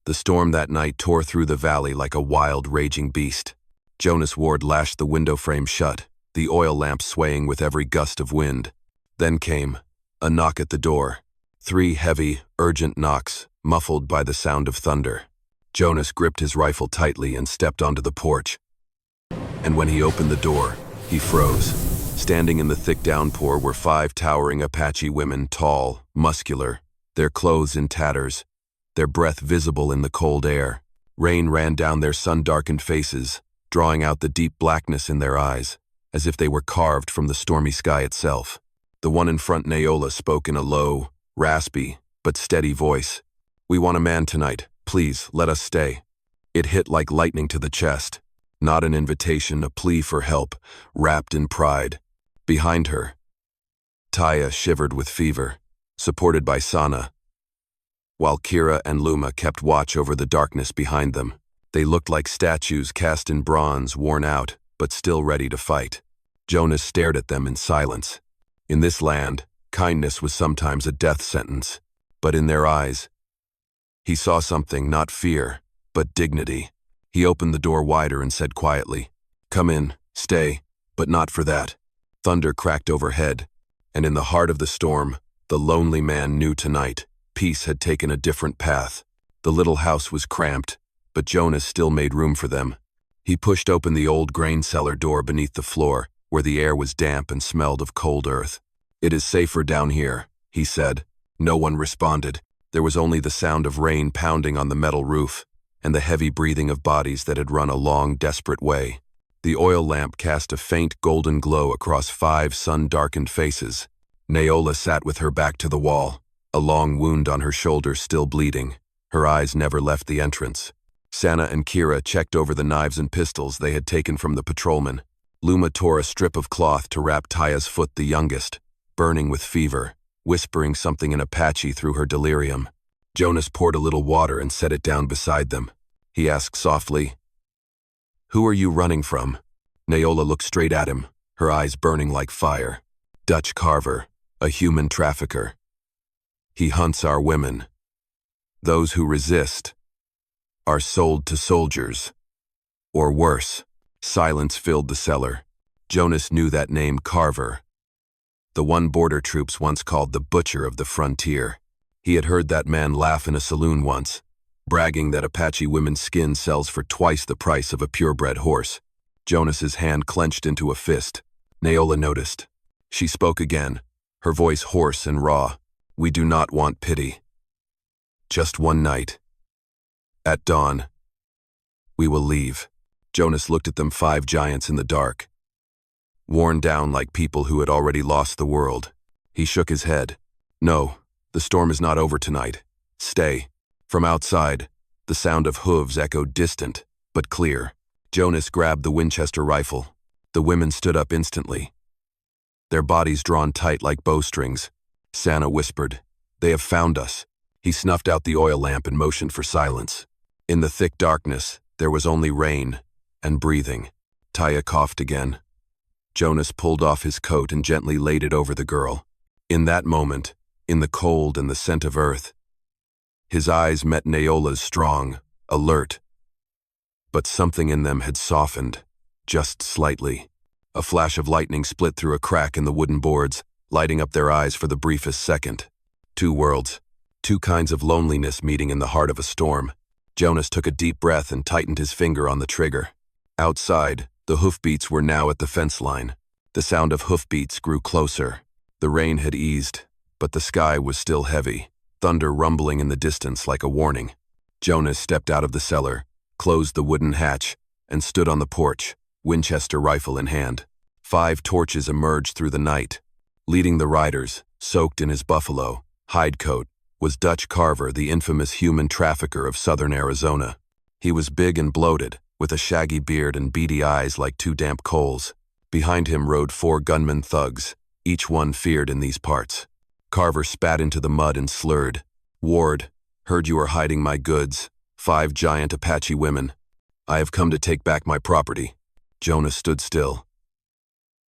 The storm that night tore through the valley like a wild, raging beast. Jonas Ward lashed the window frame shut, the oil lamp swaying with every gust of wind. Then came a knock at the door. 3 heavy, urgent knocks, muffled by the sound of thunder. Jonas gripped his rifle tightly and stepped onto the porch. And when he opened the door, he froze. Standing in the thick downpour were 5 towering Apache women, tall, muscular, their clothes in tatters, their breath visible in the cold air. Rain ran down their sun-darkened faces, drawing out the deep blackness in their eyes, as if they were carved from the stormy sky itself. The one in front, Naola, spoke in a low, raspy, but steady voice. "We want a man tonight. Please, let us stay." It hit like lightning to the chest. Not an invitation, a plea for help, wrapped in pride. Behind her, Taya shivered with fever, supported by Sana, while Kira and Luma kept watch over the darkness behind them. They looked like statues cast in bronze, worn out, but still ready to fight. Jonas stared at them in silence. In this land, kindness was sometimes a death sentence, but in their eyes, he saw something, not fear, but dignity. He opened the door wider and said quietly, "Come in, stay, but not for that." Thunder cracked overhead, and in the heart of the storm, the lonely man knew tonight, peace had taken a different path. The little house was cramped, but Jonas still made room for them. He pushed open the old grain cellar door beneath the floor, where the air was damp and smelled of cold earth. "It is safer down here," he said. No one responded. There was only the sound of rain pounding on the metal roof, and the heavy breathing of bodies that had run a long, desperate way. The oil lamp cast a faint golden glow across 5 sun-darkened faces. Naola sat with her back to the wall, a long wound on her shoulder still bleeding. Her eyes never left the entrance. Sana and Kira checked over the knives and pistols they had taken from the patrolman. Luma tore a strip of cloth to wrap Taya's foot, the youngest, burning with fever, whispering something in Apache through her delirium. Jonas poured a little water and set it down beside them. He asked softly, "Who are you running from?" Naola looked straight at him, her eyes burning like fire. "Dutch Carver, a human trafficker. He hunts our women. Those who resist are sold to soldiers. Or worse." Silence filled the cellar. Jonas knew that name, Carver. The one border troops once called the Butcher of the Frontier. He had heard that man laugh in a saloon once, bragging that Apache women's skin sells for twice the price of a purebred horse. Jonas's hand clenched into a fist. Naola noticed. She spoke again, her voice hoarse and raw. "We do not want pity. Just one night. At dawn, we will leave." Jonas looked at them, 5 giants in the dark, worn down like people who had already lost the world. He shook his head. "No, the storm is not over tonight. Stay." From outside, the sound of hooves echoed distant, but clear. Jonas grabbed the Winchester rifle. The women stood up instantly, their bodies drawn tight like bowstrings. Sana whispered, "They have found us." He snuffed out the oil lamp and motioned for silence. In the thick darkness, there was only rain and breathing. Taya coughed again. Jonas pulled off his coat and gently laid it over the girl. In that moment, in the cold and the scent of earth, his eyes met Naola's, strong, alert, but something in them had softened, just slightly. A flash of lightning split through a crack in the wooden boards, lighting up their eyes for the briefest second. 2 worlds, 2 kinds of loneliness meeting in the heart of a storm. Jonas took a deep breath and tightened his finger on the trigger. Outside, the hoofbeats were now at the fence line. The sound of hoofbeats grew closer. The rain had eased, but the sky was still heavy, thunder rumbling in the distance like a warning. Jonas stepped out of the cellar, closed the wooden hatch, and stood on the porch, Winchester rifle in hand. 5 torches emerged through the night. Leading the riders, soaked in his buffalo hide coat, was Dutch Carver, the infamous human trafficker of southern Arizona. He was big and bloated, with a shaggy beard and beady eyes like 2 damp coals. Behind him rode 4 gunmen thugs, each one feared in these parts. Carver spat into the mud and slurred, "Ward, heard you are hiding my goods. 5 giant Apache women. I have come to take back my property." Jonas stood still.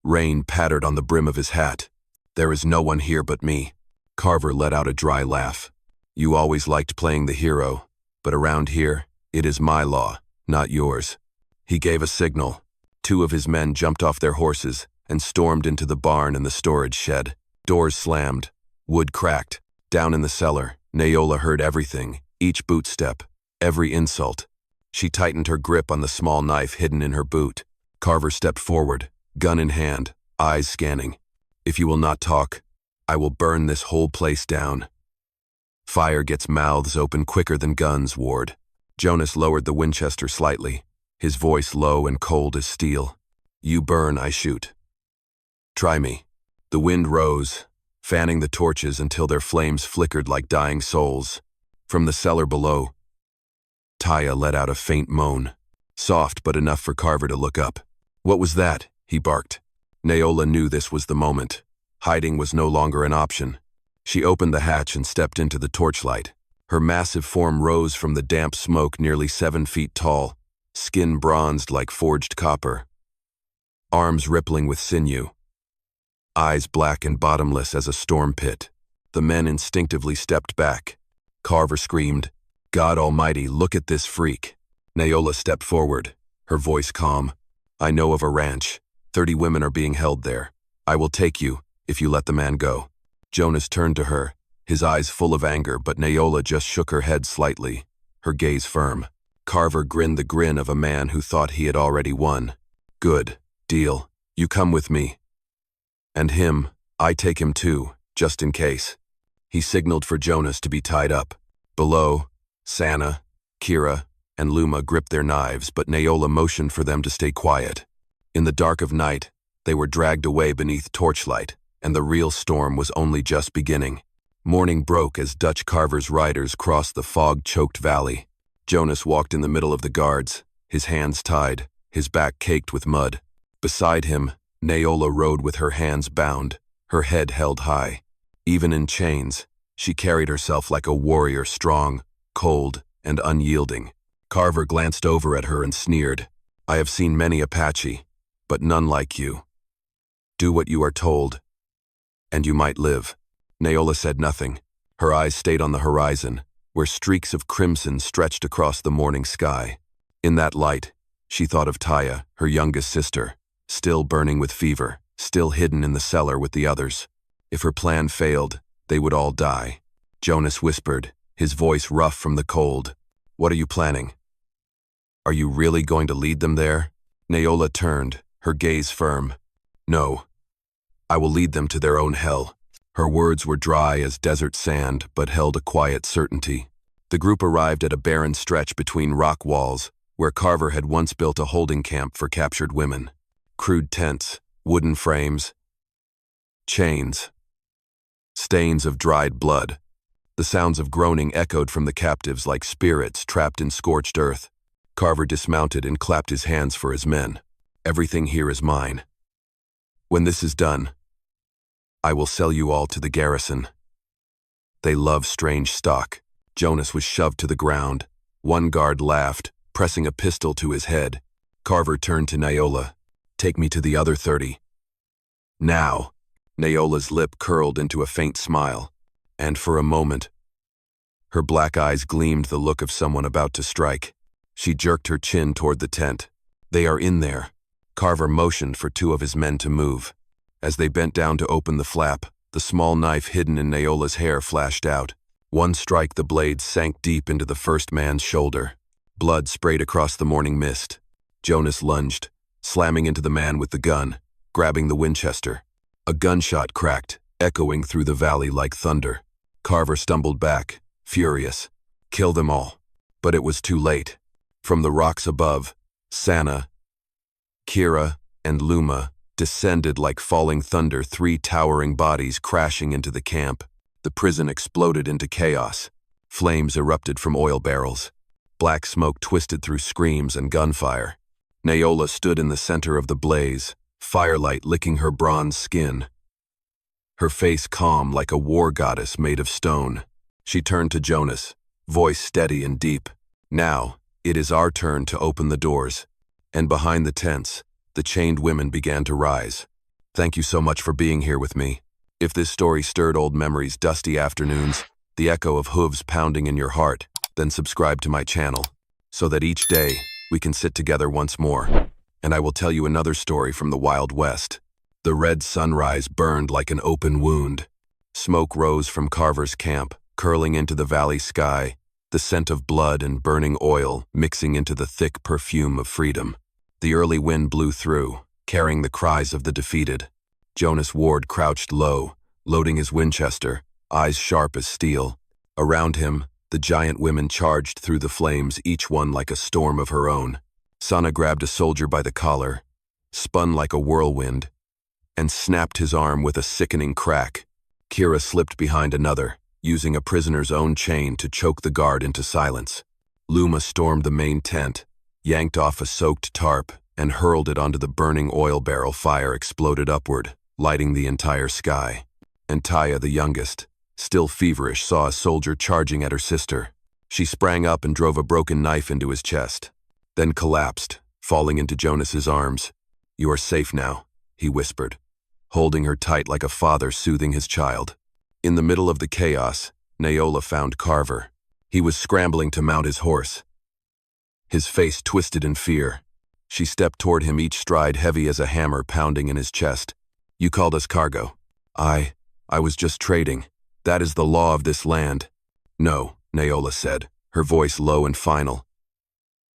Rain pattered on the brim of his hat. "There is no one here but me." Carver let out a dry laugh. "You always liked playing the hero, but around here, it is my law, not yours." He gave a signal. 2 of his men jumped off their horses and stormed into the barn and the storage shed. Doors slammed. Wood cracked. Down in the cellar, Naola heard everything, each boot step, every insult. She tightened her grip on the small knife hidden in her boot. Carver stepped forward, gun in hand, eyes scanning. "If you will not talk, I will burn this whole place down." "Fire gets mouths open quicker than guns, Ward." Jonas lowered the Winchester slightly, his voice low and cold as steel. "You burn, I shoot. Try me." The wind rose, fanning the torches until their flames flickered like dying souls. From the cellar below, Taya let out a faint moan, soft but enough for Carver to look up. "What was that?" he barked. Naola knew this was the moment. Hiding was no longer an option. She opened the hatch and stepped into the torchlight. Her massive form rose from the damp smoke, nearly 7 feet tall, skin bronzed like forged copper, arms rippling with sinew, eyes black and bottomless as a storm pit. The men instinctively stepped back. Carver screamed, "God Almighty, look at this freak." Naola stepped forward, her voice calm. "I know of a ranch. 30 women are being held there. I will take you, if you let the man go." Jonas turned to her, his eyes full of anger, but Naola just shook her head slightly, her gaze firm. Carver grinned the grin of a man who thought he had already won. "Good. Deal. You come with me. And him, I take him too, just in case." He signaled for Jonas to be tied up. Below, Sana, Kira, and Luma gripped their knives, but Naola motioned for them to stay quiet. In the dark of night, they were dragged away beneath torchlight, and the real storm was only just beginning. Morning broke as Dutch Carver's riders crossed the fog-choked valley. Jonas walked in the middle of the guards, his hands tied, his back caked with mud. Beside him, Naola rode with her hands bound, her head held high. Even in chains, she carried herself like a warrior, strong, cold, and unyielding. Carver glanced over at her and sneered, "I have seen many Apache, but none like you. Do what you are told, and you might live." Naola said nothing. Her eyes stayed on the horizon, where streaks of crimson stretched across the morning sky. In that light, she thought of Taya, her youngest sister, still burning with fever, still hidden in the cellar with the others. If her plan failed, they would all die. Jonas whispered, his voice rough from the cold, "What are you planning? Are you really going to lead them there?" Naola turned, her gaze firm. "No. I will lead them to their own hell." Her words were dry as desert sand, but held a quiet certainty. The group arrived at a barren stretch between rock walls, where Carver had once built a holding camp for captured women. Crude tents, wooden frames, chains, stains of dried blood. The sounds of groaning echoed from the captives like spirits trapped in scorched earth. Carver dismounted and clapped his hands for his men. "Everything here is mine. When this is done, I will sell you all to the garrison. They love strange stock." Jonas was shoved to the ground. One guard laughed, pressing a pistol to his head. Carver turned to Naola. "Take me to the other 30. Now." Naola's lip curled into a faint smile, and for a moment, her black eyes gleamed the look of someone about to strike. She jerked her chin toward the tent. "They are in there." Carver motioned for 2 of his men to move. As they bent down to open the flap, the small knife hidden in Naola's hair flashed out. One strike, the blade sank deep into the first man's shoulder. Blood sprayed across the morning mist. Jonas lunged, slamming into the man with the gun, grabbing the Winchester. A gunshot cracked, echoing through the valley like thunder. Carver stumbled back, furious. Kill them all. But it was too late. From the rocks above, Sana, Kira, and Luma descended like falling thunder, 3 towering bodies crashing into the camp. The prison exploded into chaos. Flames erupted from oil barrels. Black smoke twisted through screams and gunfire. Naola stood in the center of the blaze, firelight licking her bronze skin. Her face calm like a war goddess made of stone. She turned to Jonas, voice steady and deep. "Now, it is our turn to open the doors." And behind the tents, the chained women began to rise. "Thank you so much for being here with me." If this story stirred old memories, dusty afternoons, the echo of hooves pounding in your heart, then subscribe to my channel, so that each day we can sit together once more, and I will tell you another story from the Wild West. The red sunrise burned like an open wound. Smoke rose from Carver's camp, curling into the valley sky, the scent of blood and burning oil mixing into the thick perfume of freedom. The early wind blew through, carrying the cries of the defeated. Jonas Ward crouched low, loading his Winchester, eyes sharp as steel. Around him, the giant women charged through the flames, each one like a storm of her own. Sana grabbed a soldier by the collar, spun like a whirlwind, and snapped his arm with a sickening crack. Kira slipped behind another, using a prisoner's own chain to choke the guard into silence. Luma stormed the main tent, yanked off a soaked tarp, and hurled it onto the burning oil barrel. Fire exploded upward, lighting the entire sky. And Taya, the youngest, still feverish, saw a soldier charging at her sister. She sprang up and drove a broken knife into his chest, then collapsed, falling into Jonas's arms. "You are safe now," he whispered, holding her tight like a father soothing his child. In the middle of the chaos, Naola found Carver. He was scrambling to mount his horse, his face twisted in fear. She stepped toward him, each stride heavy as a hammer pounding in his chest. "You called us cargo." I was just trading. That is the law of this land." "No," Naola said, her voice low and final.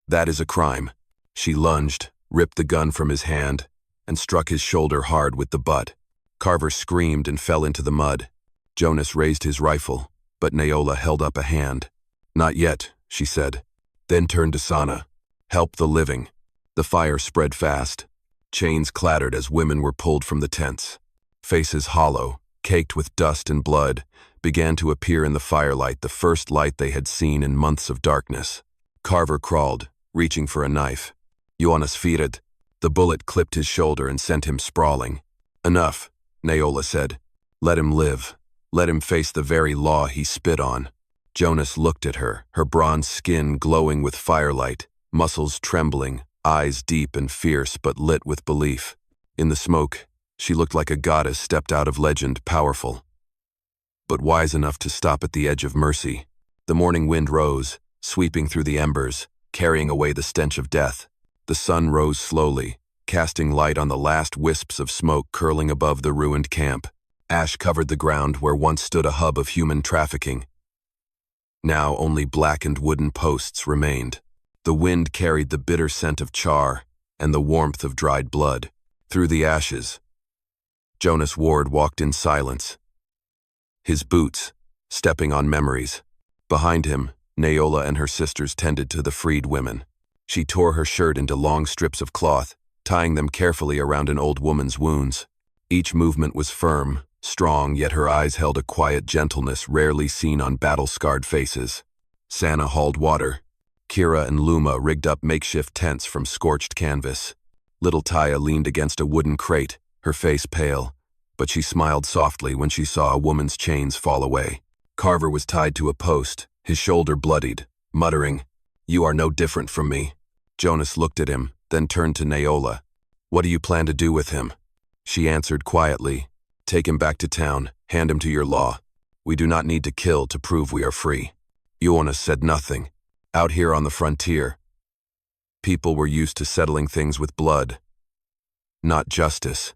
"That is a crime." She lunged, ripped the gun from his hand, and struck his shoulder hard with the butt. Carver screamed and fell into the mud. Jonas raised his rifle, but Naola held up a hand. "Not yet," she said, then turned to Sana. "Help the living." The fire spread fast. Chains clattered as women were pulled from the tents. Faces hollow, caked with dust and blood, began to appear in the firelight, the first light they had seen in months of darkness. Carver crawled, reaching for a knife. Jonas fired. The bullet clipped his shoulder and sent him sprawling. "Enough," Naola said. "Let him live. Let him face the very law he spit on." Jonas looked at her, her bronze skin glowing with firelight, muscles trembling, eyes deep and fierce but lit with belief. In the smoke, she looked like a goddess stepped out of legend, powerful, but wise enough to stop at the edge of mercy. The morning wind rose, sweeping through the embers, carrying away the stench of death. The sun rose slowly, casting light on the last wisps of smoke curling above the ruined camp. Ash covered the ground where once stood a hub of human trafficking. Now only blackened wooden posts remained. The wind carried the bitter scent of char and the warmth of dried blood. Through the ashes, Jonas Ward walked in silence, his boots stepping on memories. Behind him, Naola and her sisters tended to the freed women. She tore her shirt into long strips of cloth, tying them carefully around an old woman's wounds. Each movement was firm, strong, yet her eyes held a quiet gentleness rarely seen on battle-scarred faces. Sana hauled water. Kira and Luma rigged up makeshift tents from scorched canvas. Little Taya leaned against a wooden crate, her face pale, but she smiled softly when she saw a woman's chains fall away. Carver was tied to a post, his shoulder bloodied, muttering, "You are no different from me." Jonas looked at him, then turned to Naola. "What do you plan to do with him?" She answered quietly, "Take him back to town, hand him to your law. We do not need to kill to prove we are free." Jonas said nothing. Out here on the frontier, people were used to settling things with blood, not justice.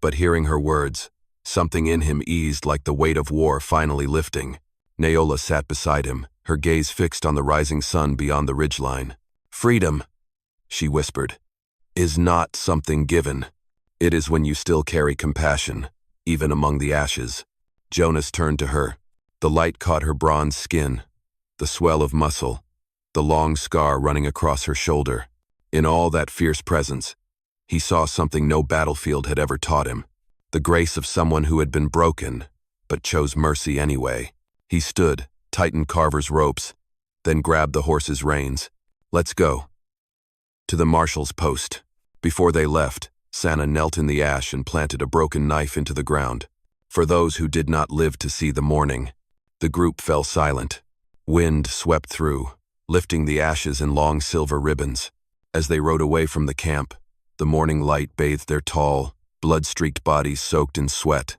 But hearing her words, something in him eased, like the weight of war finally lifting. Naola sat beside him, her gaze fixed on the rising sun beyond the ridgeline. "Freedom," she whispered, "is not something given. It is when you still carry compassion, even among the ashes." Jonas turned to her. The light caught her bronze skin, the swell of muscle, the long scar running across her shoulder. In all that fierce presence, he saw something no battlefield had ever taught him, the grace of someone who had been broken, but chose mercy anyway. He stood, tightened Carver's ropes, then grabbed the horse's reins. "Let's go." To the marshal's post. Before they left, Sana knelt in the ash and planted a broken knife into the ground. For those who did not live to see the morning, the group fell silent. Wind swept through, lifting the ashes in long silver ribbons. As they rode away from the camp, the morning light bathed their tall, blood-streaked bodies soaked in sweat,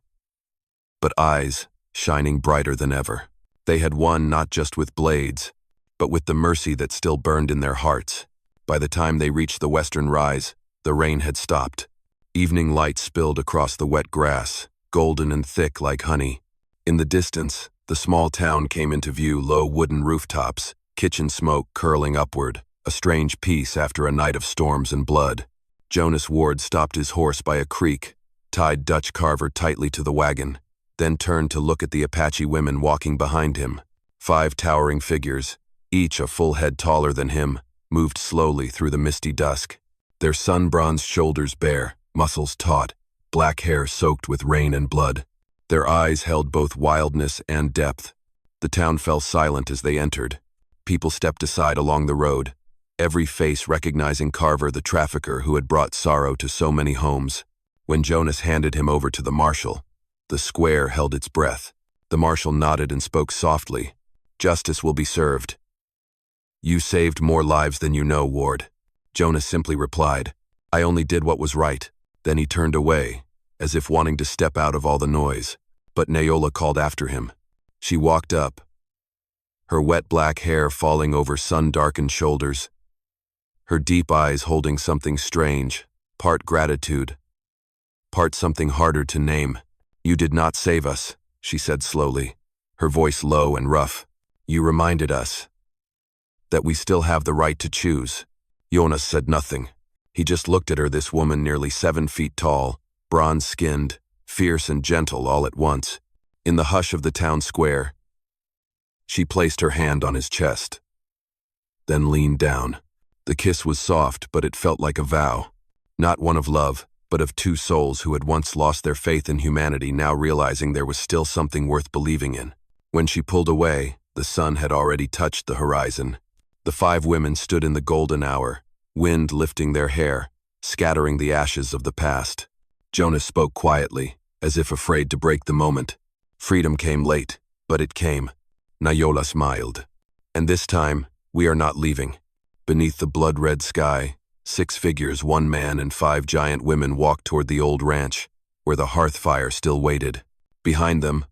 but eyes shining brighter than ever. They had won not just with blades, but with the mercy that still burned in their hearts. By the time they reached the western rise, the rain had stopped. Evening light spilled across the wet grass, golden and thick like honey. In the distance, the small town came into view, low wooden rooftops, kitchen smoke curling upward, a strange peace after a night of storms and blood. Jonas Ward stopped his horse by a creek, tied Dutch Carver tightly to the wagon, then turned to look at the Apache women walking behind him. 5 towering figures, each a full head taller than him, moved slowly through the misty dusk. Their sun-bronzed shoulders bare, muscles taut, black hair soaked with rain and blood. Their eyes held both wildness and depth. The town fell silent as they entered. People stepped aside along the road, every face recognizing Carver, the trafficker who had brought sorrow to so many homes. When Jonas handed him over to the marshal, the square held its breath. The marshal nodded and spoke softly. "Justice will be served." "You saved more lives than you know, Ward." Jonas simply replied, "I only did what was right." Then he turned away, as if wanting to step out of all the noise, but Naola called after him. She walked up, her wet black hair falling over sun-darkened shoulders, her deep eyes holding something strange, part gratitude, part something harder to name. "You did not save us," she said slowly, her voice low and rough. "You reminded us that we still have the right to choose." Jonas said nothing. He just looked at her, this woman nearly 7 feet tall, bronze-skinned, fierce and gentle all at once. In the hush of the town square, she placed her hand on his chest, then leaned down. The kiss was soft, but it felt like a vow. Not one of love, but of 2 souls who had once lost their faith in humanity, now realizing there was still something worth believing in. When she pulled away, the sun had already touched the horizon. The 5 women stood in the golden hour, wind lifting their hair, scattering the ashes of the past. Jonas spoke quietly, as if afraid to break the moment. "Freedom came late, but it came." Naola smiled. "And this time, we are not leaving." Beneath the blood-red sky, 6 figures, 1 man and 5 giant women walked toward the old ranch, where the hearth fire still waited. Behind them,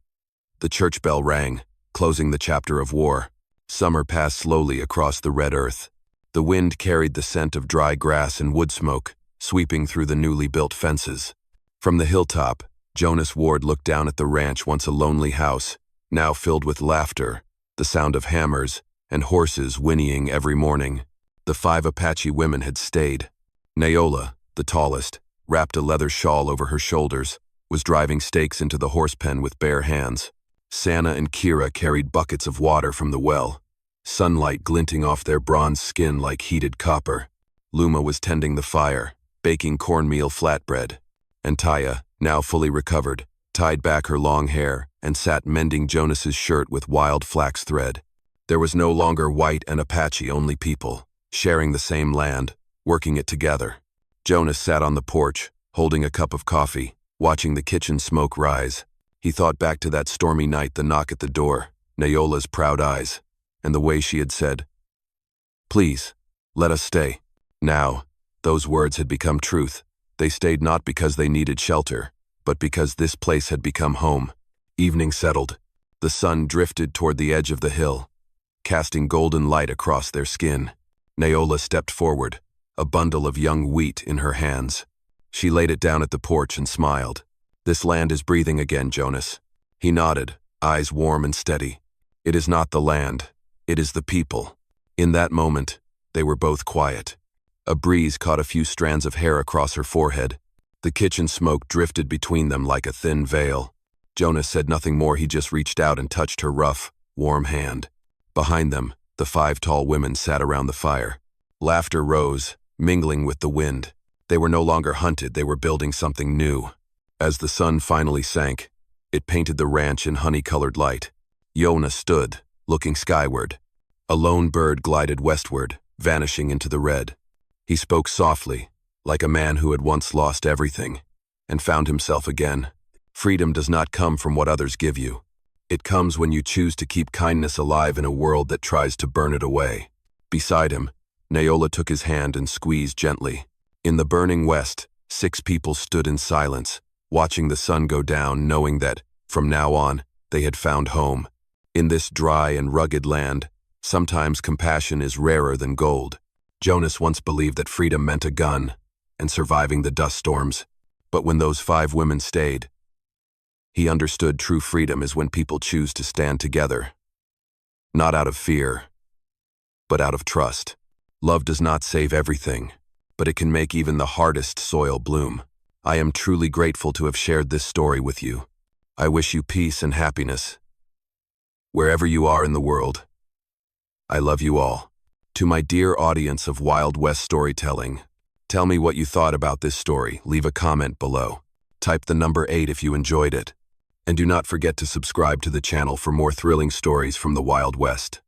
the church bell rang, closing the chapter of war. Summer passed slowly across the red earth. The wind carried the scent of dry grass and wood smoke, sweeping through the newly built fences. From the hilltop, Jonas Ward looked down at the ranch, once a lonely house, now filled with laughter, the sound of hammers, and horses whinnying every morning. The 5 Apache women had stayed. Naola, the tallest, wrapped a leather shawl over her shoulders, was driving stakes into the horse pen with bare hands. Sana and Kira carried buckets of water from the well, sunlight glinting off their bronze skin like heated copper. Luma was tending the fire, baking cornmeal flatbread. And Taya, now fully recovered, tied back her long hair and sat mending Jonas's shirt with wild flax thread. There was no longer white and Apache, only people, sharing the same land, working it together. Jonas sat on the porch, holding a cup of coffee, watching the kitchen smoke rise. He thought back to that stormy night, the knock at the door, Naola's proud eyes, and the way she had said, "Please, let us stay." Now, those words had become truth. They stayed not because they needed shelter, but because this place had become home. Evening settled. The sun drifted toward the edge of the hill, casting golden light across their skin. Naola stepped forward, a bundle of young wheat in her hands. She laid it down at the porch and smiled. "This land is breathing again, Jonas." He nodded, eyes warm and steady. "It is not the land, it is the people." In that moment, they were both quiet. A breeze caught a few strands of hair across her forehead. The kitchen smoke drifted between them like a thin veil. Jonas said nothing more. He just reached out and touched her rough, warm hand. Behind them, the 5 tall women sat around the fire. Laughter rose, mingling with the wind. They were no longer hunted, they were building something new. As the sun finally sank, it painted the ranch in honey-colored light. Jonas stood, looking skyward. A lone bird glided westward, vanishing into the red. He spoke softly, like a man who had once lost everything, and found himself again. "Freedom does not come from what others give you. It comes when you choose to keep kindness alive in a world that tries to burn it away." Beside him, Naola took his hand and squeezed gently. In the burning west, 6 people stood in silence, watching the sun go down, knowing that, from now on, they had found home. In this dry and rugged land, Sometimes compassion is rarer than gold. Jonas once believed that freedom meant a gun and surviving the dust storms. But when those 5 women stayed, he understood true freedom is when people choose to stand together. Not out of fear, but out of trust. Love does not save everything, but it can make even the hardest soil bloom. I am truly grateful to have shared this story with you. I wish you peace and happiness, wherever you are in the world. I love you all. To my dear audience of Wild West storytelling, tell me what you thought about this story. Leave a comment below. Type the number 8 if you enjoyed it. And do not forget to subscribe to the channel for more thrilling stories from the Wild West.